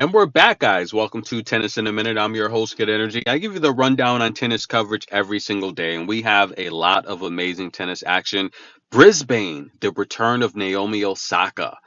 And we're back, guys. Welcome to Tennis in a Minute. I'm your host, Good Energy. I give you the rundown on tennis coverage every single day, and we have a lot of amazing tennis action. Brisbane, the return of Naomi Osaka.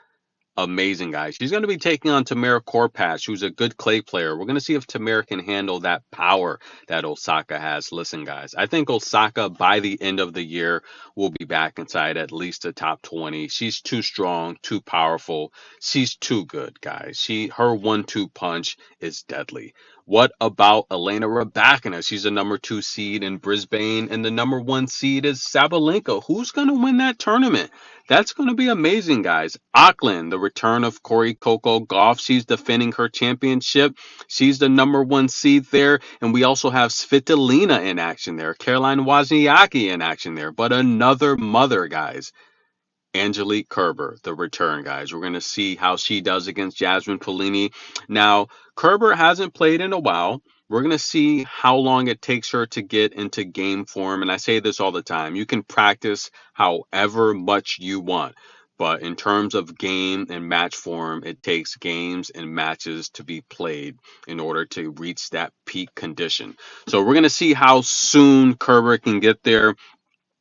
Amazing, guys. She's going to be taking on Tamara Korpatch, who's a good clay player. We're going to see if Tamara can handle that power that Osaka has. Listen, guys, I think Osaka by the end of the year will be back inside at least the top 20. She's too strong, too powerful. She's too good, guys. Her 1-2 punch is deadly. What about Elena Rybakina? She's a number 2 seed in Brisbane, and the number 1 seed is Sabalenka. Who's going to win that tournament? That's going to be amazing, guys. Auckland, the return of Corey Coco Gauff. She's defending her championship. She's the number 1 seed there. And we also have Svitolina in action there. Caroline Wozniacki in action there. But another mother, guys. Angelique Kerber, the return, guys. We're going to see how she does against Jasmine Polini. Now, Kerber hasn't played in a while. We're going to see how long it takes her to get into game form. And I say this all the time. You can practice however much you want. But in terms of game and match form, it takes games and matches to be played in order to reach that peak condition. So we're going to see how soon Kerber can get there.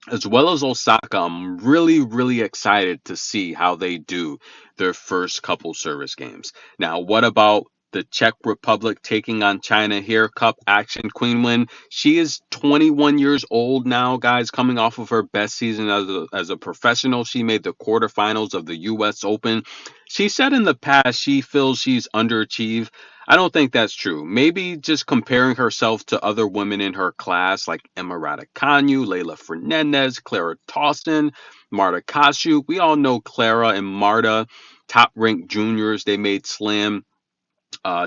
As well as Osaka, I'm really, really excited to see how they do their first couple service games. Now, what about the Czech Republic taking on China here? Cup action. Qinwen, she is 21 years old now, guys, coming off of her best season as a professional. She made the quarterfinals of the U.S. Open. She said in the past she feels she's underachieved. I don't think that's true. Maybe just comparing herself to other women in her class like Emma Raducanu, Leylah Fernandez, Clara Tauson, Marta Kashu. We all know Clara and Marta, top-ranked juniors. They made slam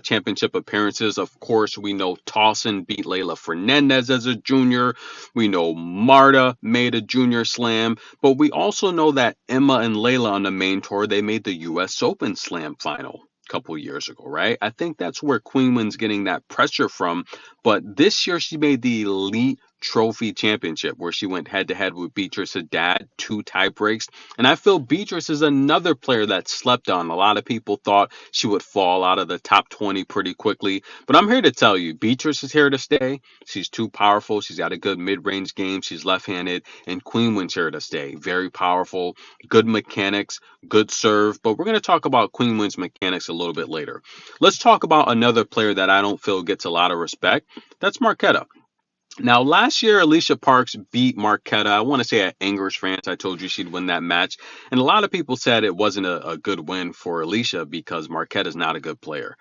championship appearances. Of course, we know Tauson beat Leylah Fernandez as a junior. We know Marta made a junior slam. But we also know that Emma and Leylah on the main tour, they made the U.S. Open slam final couple years ago, right? I think that's where Qinwen's getting that pressure from. But this year she made the Elite Trophy Championship where she went head to head with Beatrice Haddad, 2 tie breaks. And I feel Beatrice is another player that slept on. A lot of people thought she would fall out of the top 20 pretty quickly. But I'm here to tell you, Beatrice is here to stay. She's too powerful. She's got a good mid-range game. She's left-handed. And Qinwen's here to stay. Very powerful, good mechanics, good serve. But we're going to talk about Qinwen's mechanics a little bit later. Let's talk about another player that I don't feel gets a lot of respect. That's Marketa. Now, last year, Alicia Parks beat Marketa. I want to say at Angers, France. I told you she'd win that match. And a lot of people said it wasn't a good win for Alicia because Marketa's not a good player.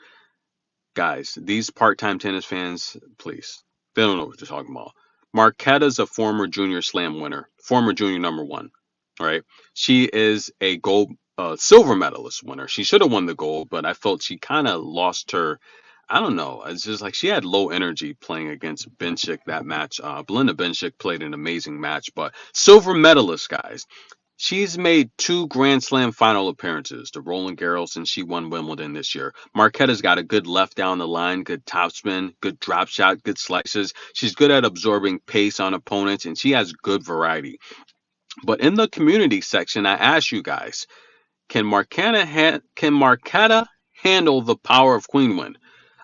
Guys, these part-time tennis fans, please, they don't know what they're talking about. Marketa's a former junior slam winner, former junior number 1, right? She is a silver medalist winner. She should have won the gold, but I felt she kind of lost her. I don't know. It's just like she had low energy playing against Bencic that match. Belinda Bencic played an amazing match, but silver medalist, guys. She's made 2 Grand Slam final appearances to Roland Garros, and she won Wimbledon this year. Marketa's got a good left down the line, good topspin, good drop shot, good slices. She's good at absorbing pace on opponents, and she has good variety. But in the community section, I asked you guys, can Marketa handle the power of Qinwen?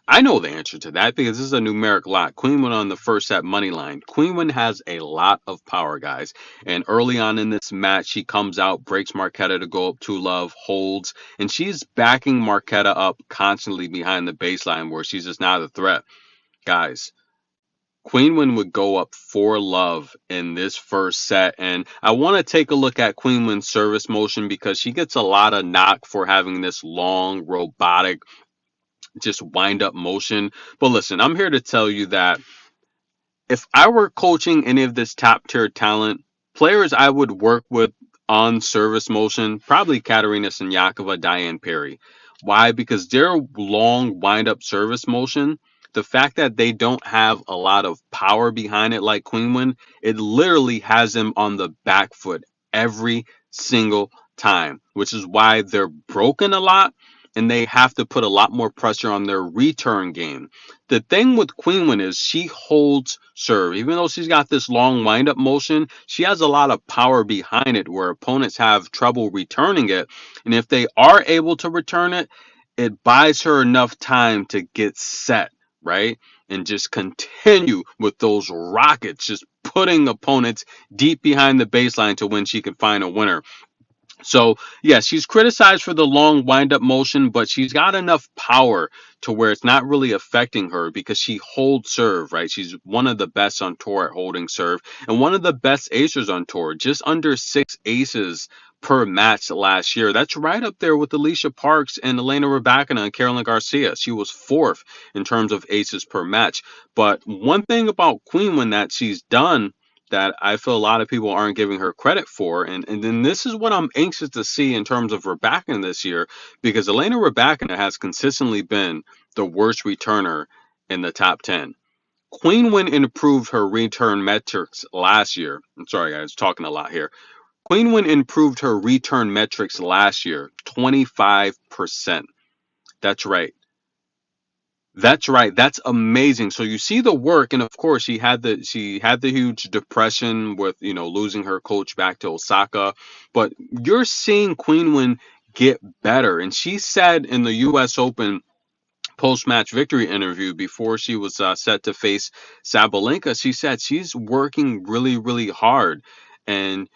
I know the answer to that because this is a numeric lot. Qinwen on the first set money line. Qinwen has a lot of power, guys. And early on in this match, she comes out, breaks Marketa to go up 2-love, holds, and she's backing Marketa up constantly behind the baseline where she's just not a threat. Guys, Qinwen would go up 4-love in this first set. And I want to take a look at Qinwen's service motion because she gets a lot of knock for having this long, robotic, just wind up motion. But listen, I'm here to tell you that if I were coaching any of this top tier talent, players I would work with on service motion, probably Katerina Siniakova, Diane Perry. Why? Because their long wind up service motion, the fact that they don't have a lot of power behind it like Qinwen, it literally has them on the back foot every single time, which is why they're broken a lot. And they have to put a lot more pressure on their return game. The thing with Qinwen is she holds serve. Even though she's got this long wind-up motion, she has a lot of power behind it where opponents have trouble returning it. And if they are able to return it, it buys her enough time to get set, right? And just continue with those rockets, just putting opponents deep behind the baseline to when she can find a winner. So, yeah, she's criticized for the long wind-up motion, but she's got enough power to where it's not really affecting her because she holds serve, right? She's one of the best on tour at holding serve and one of the best acers on tour, just under 6 aces per match last year. That's right up there with Alicia Parks and Elena Rybakina and Carolyn Garcia. She was fourth in terms of aces per match. But one thing about Qinwen that she's done that I feel a lot of people aren't giving her credit for. And then this is what I'm anxious to see in terms of Rybakina this year, because Elena Rybakina has consistently been the worst returner in the top 10. Qinwen improved her return metrics last year. I'm sorry, guys, talking a lot here. Qinwen improved her return metrics last year, 25%. That's right. That's right. That's amazing. So you see the work, and of course she had the huge depression with losing her coach back to Osaka, but you're seeing Qinwen get better. And she said in the U.S. Open post-match victory interview before she was set to face Sabalenka, she said she's working really, really hard, and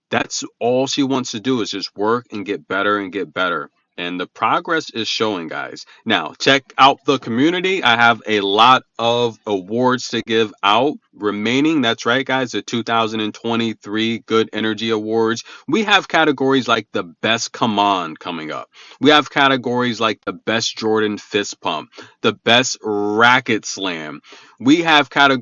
that's all she wants to do is just work and get better and get better. And the progress is showing, guys. Now, check out the community. I have a lot of awards to give out remaining. That's right, guys. The 2023 Good Energy Awards. We have categories like the best come on coming up. We have categories like the best Jordan fist pump, the best racket slam. We have categories